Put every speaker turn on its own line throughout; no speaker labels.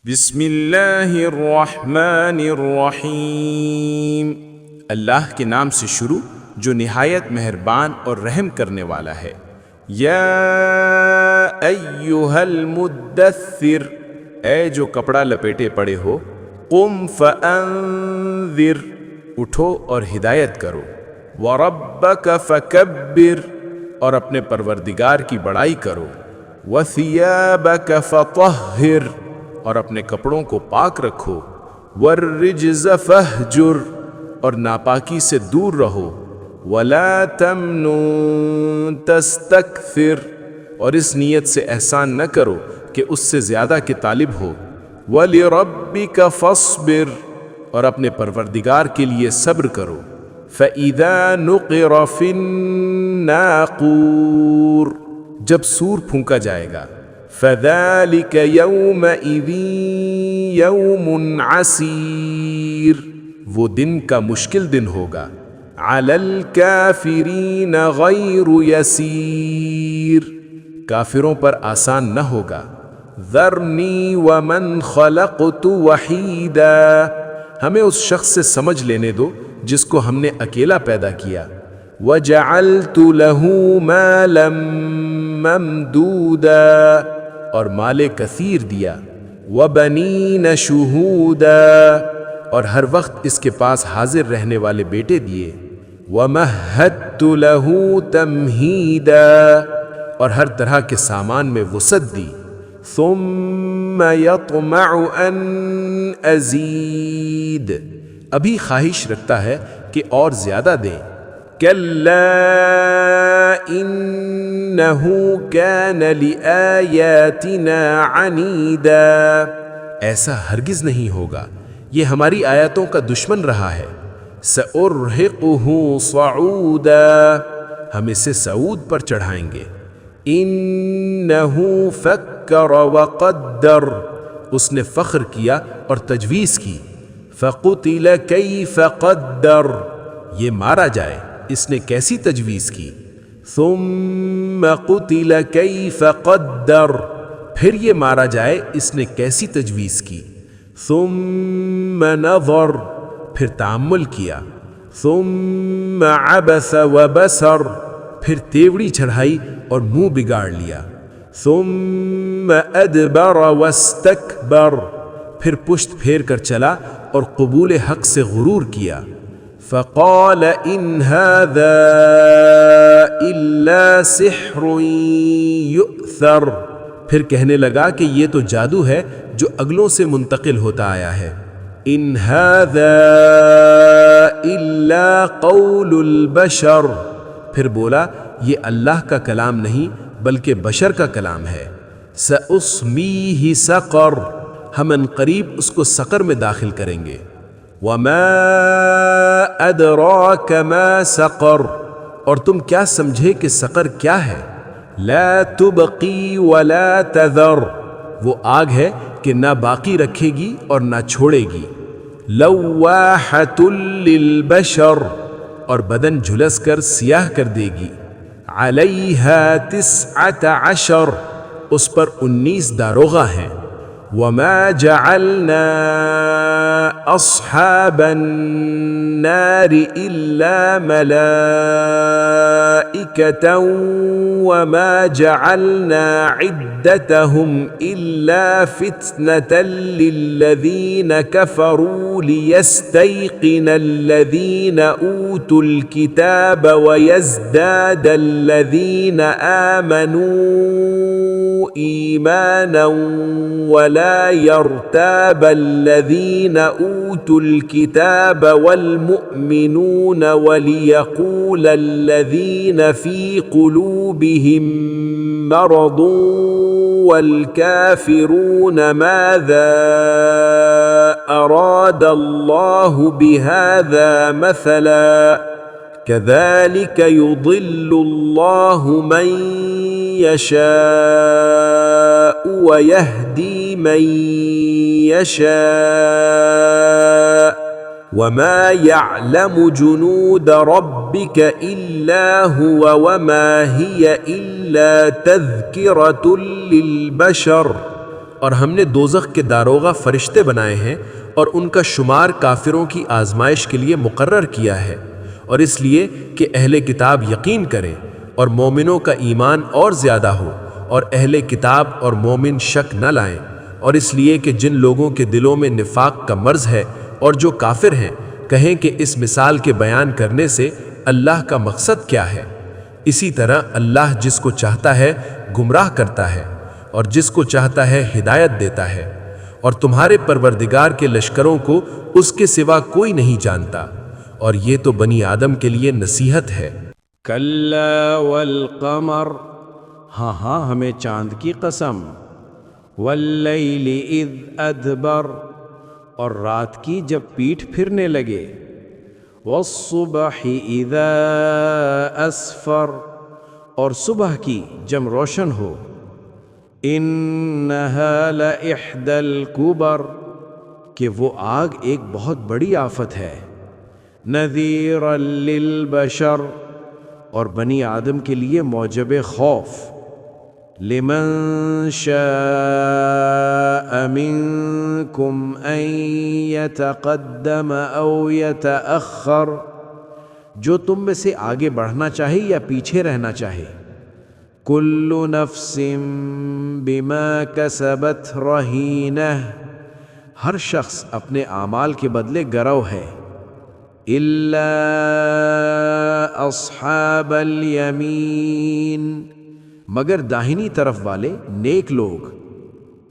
بسم اللہ الرحمن الرحیم، اللہ کے نام سے شروع جو نہایت مہربان اور رحم کرنے والا ہے۔ یا ایہا المدثر، اے جو کپڑا لپیٹے پڑے ہو، قم فانذر، اٹھو اور ہدایت کرو، وربک فکبر، اور اپنے پروردگار کی بڑائی کرو، وثیابک فطہر، اور اپنے کپڑوں کو پاک رکھو، والرجز فہجر، اور ناپاکی سے دور رہو، ولا تمنن تستکثر، اور اس نیت سے احسان نہ کرو کہ اس سے زیادہ کے طالب ہو، ولربک فاصبر، اور اپنے پروردگار کے لیے صبر کرو، فاذا نقر فی الناقور، جب سور پھونکا جائے گا، فذلك يومئذ يوم عسیر، وہ دن کا مشکل دن ہوگا، علی الکافرین غیر یسیر، کافروں پر آسان نہ ہوگا، ذرنی ومن خلقت وحیدا، ہمیں اس شخص سے سمجھ لینے دو جس کو ہم نے اکیلا پیدا کیا، وجعلت له مالا ممدودا، اور مال کثیر دیا، وبنین شہودا، اور ہر وقت اس کے پاس حاضر رہنے والے بیٹے دیے، ومہدت له تمہیدا، اور ہر طرح کے سامان میں وسعت دی، ثم یطمع ان ازید، ابھی خواہش رکھتا ہے کہ اور زیادہ دیں، کلا انہ کان لآیاتنا عنیدا، ایسا ہرگز نہیں ہوگا، یہ ہماری آیاتوں کا دشمن رہا ہے، سأرہقہ صعودا، ہم اسے صعود پر چڑھائیں گے، انہ فکر وقدر، اس نے فخر کیا اور تجویز کی، فقتل کیف قدر، یہ مارا جائے اس نے کیسی تجویز کی، ثم قتل کیف قدر، پھر یہ مارا جائے اس نے کیسی تجویز کی، ثم نظر، پھر تأمل کیا، ثم عبس وبسر، پھر تیوڑی چڑھائی اور منہ بگاڑ لیا، ثم ادبر واستکبر، پھر پشت پھیر کر چلا اور قبول حق سے غرور کیا، فقال ان هذا الا سحر یؤثر، پھر کہنے لگا کہ یہ تو جادو ہے جو اگلوں سے منتقل ہوتا آیا ہے، ان هذا الا قول البشر، پھر بولا یہ اللہ کا کلام نہیں بلکہ بشر کا کلام ہے، سأصمیہ سقر، ہم ان قریب اس کو سقر میں داخل کریں گے، وما ادراک ما سقر، اور تم کیا سمجھے کہ سقر کیا ہے، لا تبقی ولا تذر، وہ آگ ہے کہ نہ باقی رکھے گی اور نہ چھوڑے گی، لواحۃ للبشر، اور بدن جھلس کر سیاہ کر دے گی، علیہا 19، اس پر 19 داروغہ ہیں، وما جعلنا اصحاب النار الا ملائکة وما جعلنا عدتهم الا فتنة للذین كفروا لیستیقن الذین اوتوا الكتاب ویزداد الذین آمنوا ایمانا ولا يرتاب الذين أوتوا الكتاب والمؤمنون وليقول الذين في قلوبهم مرض والكافرون ماذا أراد الله بهذا مثلا كذلك يضل الله من يشاء ويهدي من يشاء وما يعلم جنود ربك إلا هو وما هي إلا تذكرة للبشر اور ہم نے دوزخ کے داروغہ فرشتے بنائے ہیں اور ان کا شمار کافروں کی آزمائش کے لیے مقرر کیا ہے، اور اس لیے کہ اہل کتاب یقین کریں اور مومنوں کا ایمان اور زیادہ ہو، اور اہل کتاب اور مومن شک نہ لائیں، اور اس لیے کہ جن لوگوں کے دلوں میں نفاق کا مرض ہے اور جو کافر ہیں کہیں کہ اس مثال کے بیان کرنے سے اللہ کا مقصد کیا ہے۔ اسی طرح اللہ جس کو چاہتا ہے گمراہ کرتا ہے اور جس کو چاہتا ہے ہدایت دیتا ہے، اور تمہارے پروردگار کے لشکروں کو اس کے سوا کوئی نہیں جانتا، اور یہ تو بنی آدم کے لیے نصیحت ہے۔
کلا والقمر، ہاں ہمیں چاند کی قسم، واللیل اذ ادبر، اور رات کی جب پیٹھ پھرنے لگے، والصبح اذا اسفر، اور صبح کی جب روشن ہو، انہا لإحدى الکبر، کہ وہ آگ ایک بہت بڑی آفت ہے، نذیرا للبشر، اور بنی آدم کے لیے موجب خوف، لمن شاء منکم ان یتقدم او یتأخر، جو تم میں سے آگے بڑھنا چاہے یا پیچھے رہنا چاہے، کل نفس بما کسبت رہینہ، ہر شخص اپنے اعمال کے بدلے گرو ہے، الا اصحاب الیمین، مگر داہنی طرف والے نیک لوگ،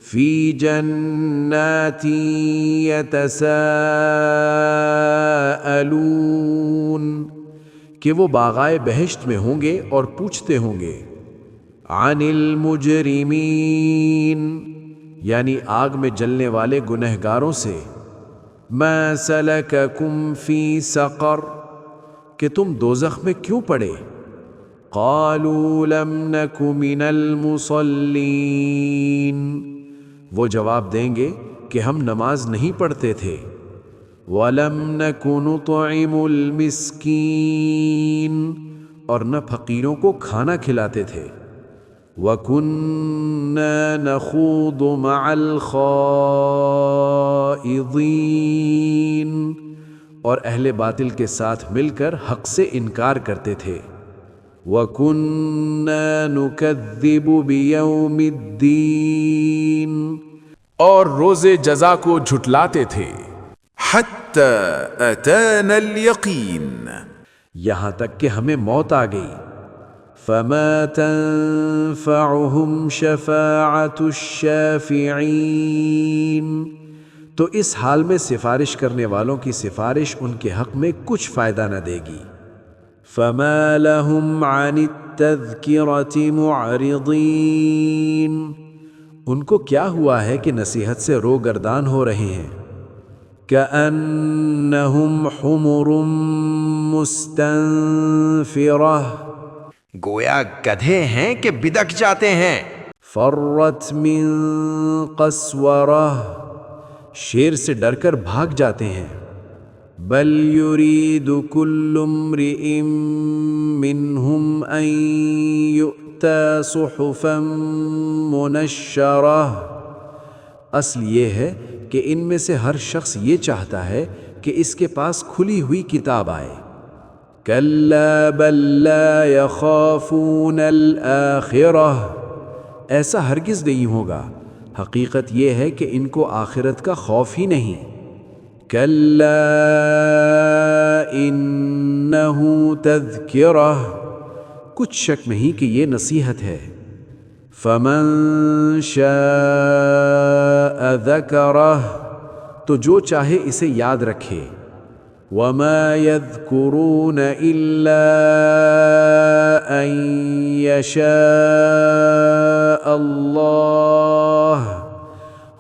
فی جنات یتساءلون، کہ وہ باغائے بہشت میں ہوں گے اور پوچھتے ہوں گے، عن المجرمین، یعنی آگ میں جلنے والے گنہگاروں سے، ما سلککم فی سقر، کہ تم دوزخ میں کیوں پڑے، قالوا لم نک من المصلین، وہ جواب دیں گے کہ ہم نماز نہیں پڑھتے تھے، ولم نک نطعم المسکین، اور نہ فقیروں کو کھانا کھلاتے تھے، وَكُنَّا نَخُوضُ مَعَ الْخَائِضِينَ، اور اہل باطل کے ساتھ مل کر حق سے انکار کرتے تھے، وَكُنَّا نُكَذِّبُ بِيَوْمِ الدِّينِ،
اور روز جزا کو جھٹلاتے تھے، حَتَّى أَتَانَا الْيَقِينَ،
یہاں تک کہ ہمیں موت آ گئی، فَمَا تَنفَعُهُمْ شَفَاعَةُ الشَّافِعِينَ، تو اس حال میں سفارش کرنے والوں کی سفارش ان کے حق میں کچھ فائدہ نہ دے گی، فَمَا لَهُمْ عَنِ التَّذْكِرَةِ مُعْرِضِينَ، ان کو کیا ہوا ہے کہ نصیحت سے روگردان ہو رہے ہیں، كَأَنَّهُمْ حُمُرٌ مُسْتَنفِرَةٌ،
گویا گدھے ہیں کہ بدک جاتے ہیں،
فرت من قسورہ، شیر سے ڈر کر بھاگ جاتے ہیں، بل یرید کل امرئ منہم ان یؤتی صحفا منشرہ، اصل یہ ہے کہ ان میں سے ہر شخص یہ چاہتا ہے کہ اس کے پاس کھلی ہوئی کتاب آئے، کلا بل لا یخافون الآخرہ، ایسا ہرگز نہیں ہوگا، حقیقت یہ ہے کہ ان کو آخرت کا خوف ہی نہیں، کلا انہ تذکرہ، کچھ شک نہیں کہ یہ نصیحت ہے، فمن شاء ذکرہ، تو جو چاہے اسے یاد رکھے، وما يذكرون إلا أن يشاء الله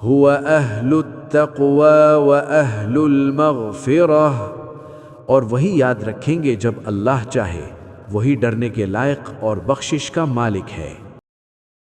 هو أهل التقوى وأهل المغفرة، اور وہی یاد رکھیں گے جب اللہ چاہے، وہی ڈرنے کے لائق اور بخشش کا مالک ہے۔